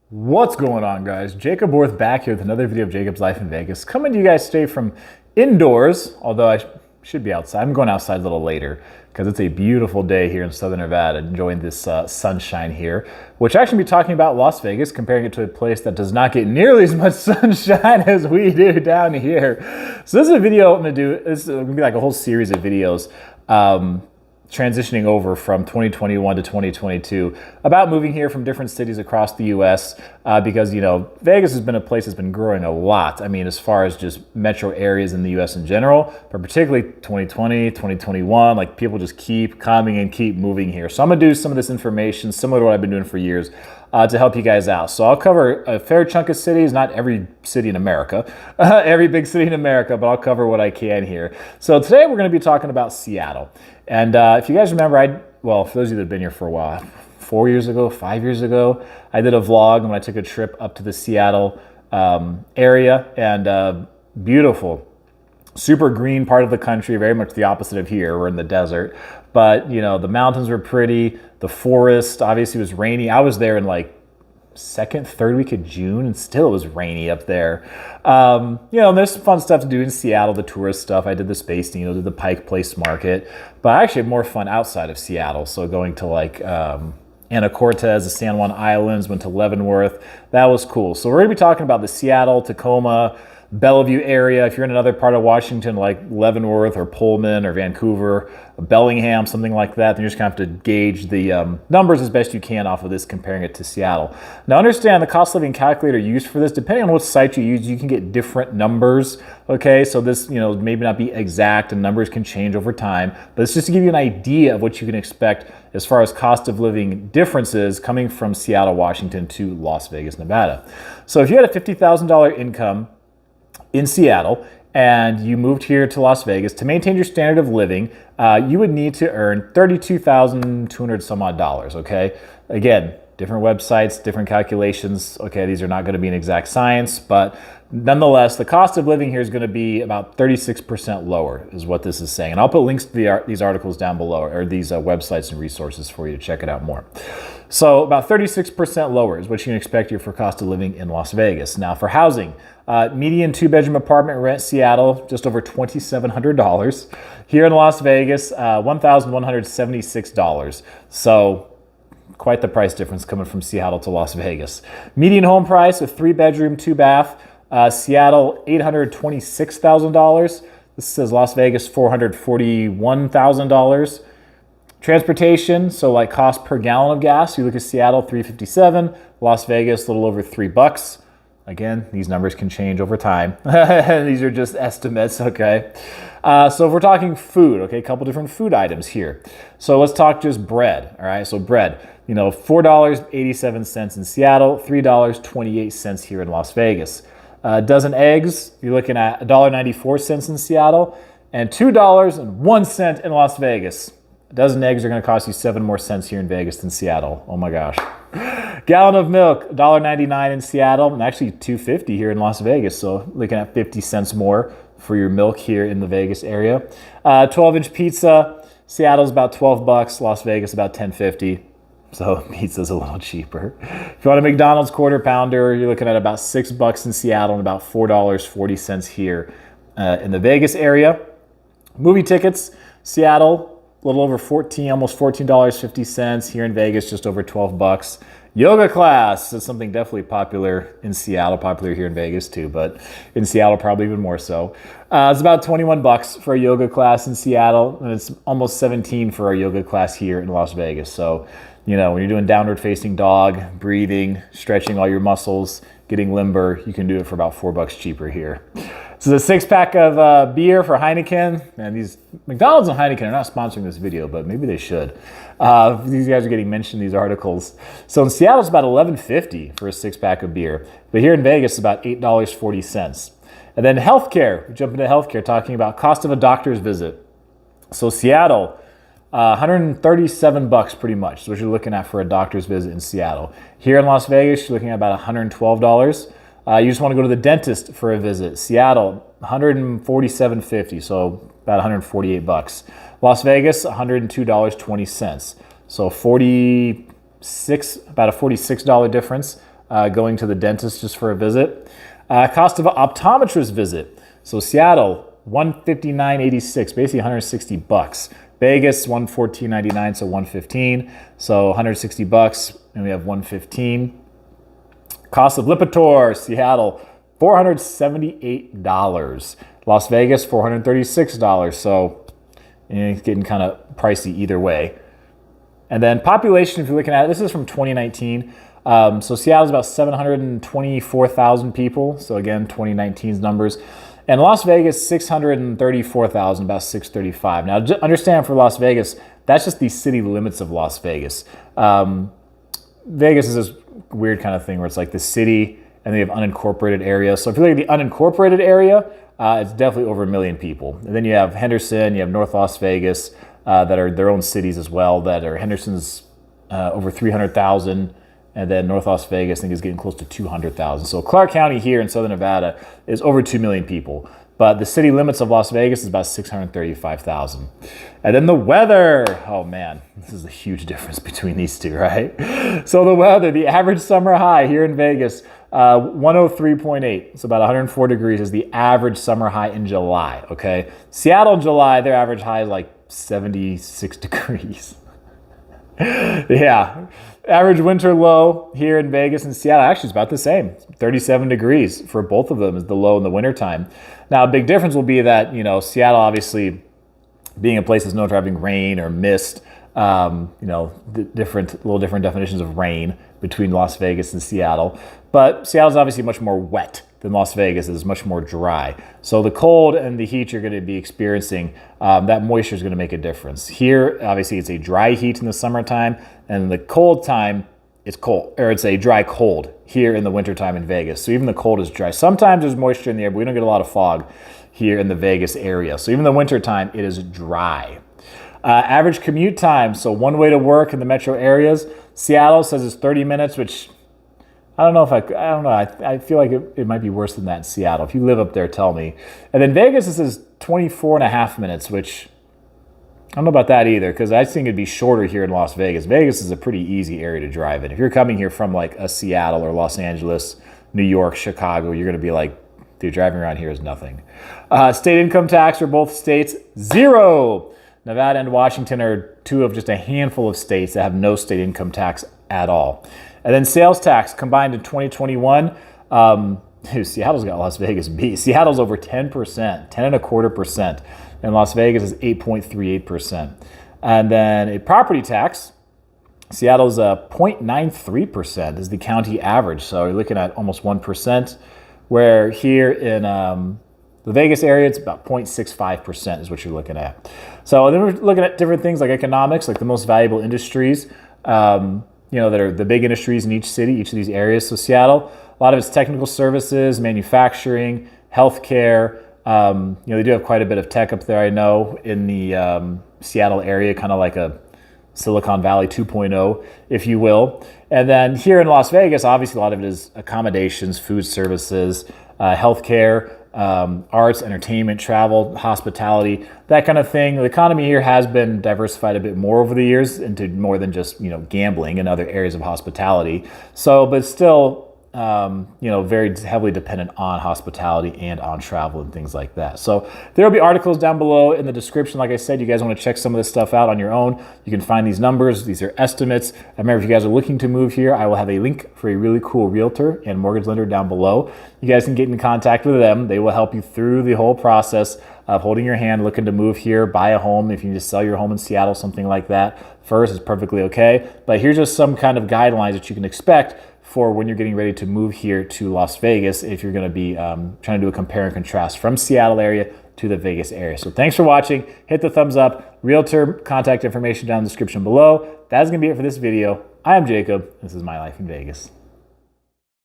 What's going on, guys? Jacob Worth back here with another video of Jacob's Life in Vegas. Coming to you guys today from indoors, although I should be outside. I'm going outside a little later because it's a beautiful day here in Southern Nevada, enjoying this sunshine here, which actually be talking about Las Vegas, comparing it to a place that does not get nearly as much sunshine as we do down here. So this is a video I'm going to do. This is going to be like a whole series of videos transitioning over from 2021 to 2022 about moving here from different cities across the U.S. Because, you know, Vegas has been a place that's been growing a lot. I mean, as far as just metro areas in the U.S. in general, but particularly 2020, 2021, like people just keep coming and keep moving here. So I'm going to do some of this information similar to what I've been doing for years to help you guys out. So I'll cover a fair chunk of cities, not every city in America, every big city in America, but I'll cover what I can here. So today we're going to be talking about Seattle. And if you guys remember, well, for those of you that have been here for a while, 4 years ago, 5 years ago, I did a vlog when I took a trip up to the Seattle area, and beautiful, super green part of the country, very much the opposite of here. We're in the desert, but you know, the mountains were pretty, the forest obviously was rainy. I was there in like second, third week of June, and still it was rainy up there. You know, there's some fun stuff to do in Seattle, the tourist stuff. I did the Space Needle, did the Pike Place Market, but I actually had more fun outside of Seattle. So going to like Anacortes, the San Juan Islands, went to Leavenworth. That was cool. So we're gonna be talking about the Seattle, Tacoma, Bellevue area. If you're in another part of Washington like Leavenworth or Pullman or Vancouver, Bellingham, something like that, then you're just gonna have to gauge the numbers as best you can off of this, comparing it to Seattle. Now understand the cost of living calculator used for this, depending on what site you use, you can get different numbers. Okay, so this, you know, maybe not be exact and numbers can change over time, but it's just to give you an idea of what you can expect as far as cost of living differences coming from Seattle, Washington to Las Vegas, Nevada. So if you had a $50,000 income in Seattle and you moved here to Las Vegas, to maintain your standard of living, you would need to earn $32,200 some odd dollars, okay? Again, different websites, different calculations. Okay, these are not going to be an exact science, but nonetheless, the cost of living here is going to be about 36% lower is what this is saying. And I'll put links to these articles down below, or these websites and resources for you to check it out more. So about 36% lower is what you can expect here for cost of living in Las Vegas. Now for housing, median 2-bedroom apartment rent Seattle, just over $2,700. Here in Las Vegas, $1,176. So quite the price difference coming from Seattle to Las Vegas. Median home price of 3-bedroom, 2-bath, Seattle, $826,000. This says Las Vegas, $441,000. Transportation, so like cost per gallon of gas, you look at Seattle, $3.57, Las Vegas, a little over $3. Again, these numbers can change over time. These are just estimates, okay? So if we're talking food, okay, a couple different food items here. So let's talk just bread, all right? So bread, you know, $4.87 in Seattle, $3.28 here in Las Vegas. A dozen eggs, you're looking at $1.94 in Seattle, and $2.01 in Las Vegas. A dozen eggs are going to cost you 7 more cents here in Vegas than Seattle. Oh my gosh. Gallon of milk, $1.99 in Seattle, and actually $2.50 here in Las Vegas. So looking at 50 cents more for your milk here in the Vegas area. 12-inch pizza, Seattle's about $12, Las Vegas about $10.50. So pizza's a little cheaper. If you want a McDonald's quarter pounder, you're looking at about $6 in Seattle and about $4.40 here in the Vegas area. Movie tickets, Seattle, a little over $14, almost $14.50. Here in Vegas, just over $12. Yoga class is something definitely popular in Seattle, popular here in Vegas too, but in Seattle probably even more so. It's about $21 for a yoga class in Seattle, and it's almost $17 for a yoga class here in Las Vegas. So, you know, when you're doing downward facing dog, breathing, stretching all your muscles, getting limber, you can do it for about $4 cheaper here. So the 6-pack of beer for Heineken, and these McDonald's and Heineken are not sponsoring this video, but maybe they should. These guys are getting mentioned in these articles. So in Seattle, it's about $11.50 for a 6-pack of beer, but here in Vegas, it's about $8.40. And then healthcare, we jump into healthcare, talking about cost of a doctor's visit. So Seattle, $137 pretty much is what you're looking at for a doctor's visit in Seattle. Here in Las Vegas, you're looking at about $112. You just want to go to the dentist for a visit. Seattle, $147.50, so about $148. Las Vegas, $102.20. So about a $46 difference going to the dentist just for a visit. Cost of an optometrist visit. So Seattle, $159.86, basically $160. Vegas, $114.99, so $115. So $160, and we have $115. Cost of Lipitor, Seattle, $478. Las Vegas, $436. So it's getting kind of pricey either way. And then population, if you're looking at it, this is from 2019. So Seattle's about 724,000 people. So again, 2019's numbers. And Las Vegas, 634,000, about 635. Now, understand for Las Vegas, that's just the city limits of Las Vegas. Vegas is this weird kind of thing where it's like the city and they have unincorporated areas. So if you look at the unincorporated area, it's definitely over 1 million people. And then you have Henderson, you have North Las Vegas, that are their own cities as well, that are Henderson's over 300,000. And then North Las Vegas, I think, is getting close to 200,000. So Clark County here in Southern Nevada is over 2 million people. But the city limits of Las Vegas is about 635,000. And then the weather. Oh, man, this is a huge difference between these two, right? So the weather, the average summer high here in Vegas, 103.8. So about 104 degrees is the average summer high in July, okay? Seattle in July, their average high is like 76 degrees. Yeah. Average winter low here in Vegas and Seattle actually is about the same. 37 degrees for both of them is the low in the wintertime. Now, a big difference will be that, Seattle obviously being a place that's known for having rain or mist, little different definitions of rain between Las Vegas and Seattle. But Seattle's obviously much more wet than Las Vegas is, much more dry. So the cold and the heat you're going to be experiencing, that moisture is going to make a difference. Here, obviously, it's a dry heat in the summertime, and the cold time, it's cold, or it's a dry cold here in the wintertime in Vegas. So even the cold is dry. Sometimes there's moisture in the air, but we don't get a lot of fog here in the Vegas area. So even the wintertime, it is dry. Average commute time, so one way to work in the metro areas. Seattle says it's 30 minutes, which I don't know. I feel like it might be worse than that in Seattle. If you live up there, tell me. And then Vegas, this is 24 and a half minutes, which I don't know about that either, because I think it'd be shorter here in Las Vegas. Vegas is a pretty easy area to drive in. If you're coming here from like a Seattle or Los Angeles, New York, Chicago, you're going to be like, dude, driving around here is nothing. State income tax for both states, 0. Nevada and Washington are two of just a handful of states that have no state income tax at all. And then sales tax combined in 2021, Seattle's got Las Vegas beat. Seattle's over 10%, 10.25%, and Las Vegas is 8.38%. And then a property tax, Seattle's 0.93% is the county average. So you're looking at almost 1%, where here in the Vegas area, it's about 0.65% is what you're looking at. So then we're looking at different things like economics, like the most valuable industries, that are the big industries in each city, each of these areas. So Seattle, a lot of it's technical services, manufacturing, healthcare. They do have quite a bit of tech up there, I know, in the Seattle area, kind of like a Silicon Valley 2.0, if you will. And then here in Las Vegas, obviously a lot of it is accommodations, food services, healthcare, arts, entertainment, travel, hospitality, that kind of thing. The economy here has been diversified a bit more over the years into more than just, gambling and other areas of hospitality. So, but still, very heavily dependent on hospitality and on travel and things like that. So there will be articles down below in the description. Like I said, you guys want to check some of this stuff out on your own. You can find these numbers. These are estimates. Remember, if you guys are looking to move here, I will have a link for a really cool realtor and mortgage lender down below. You guys can get in contact with them. They will help you through the whole process of holding your hand, looking to move here, buy a home. If you need to sell your home in Seattle, something like that, first is perfectly okay. But here's just some kind of guidelines that you can expect for when you're getting ready to move here to Las Vegas, if you're going to be trying to do a compare and contrast from Seattle area to the Vegas area. So thanks for watching. Hit the thumbs up. Realtor contact information down in the description below. That's going to be it for this video. I am Jacob. This is My Life in Vegas.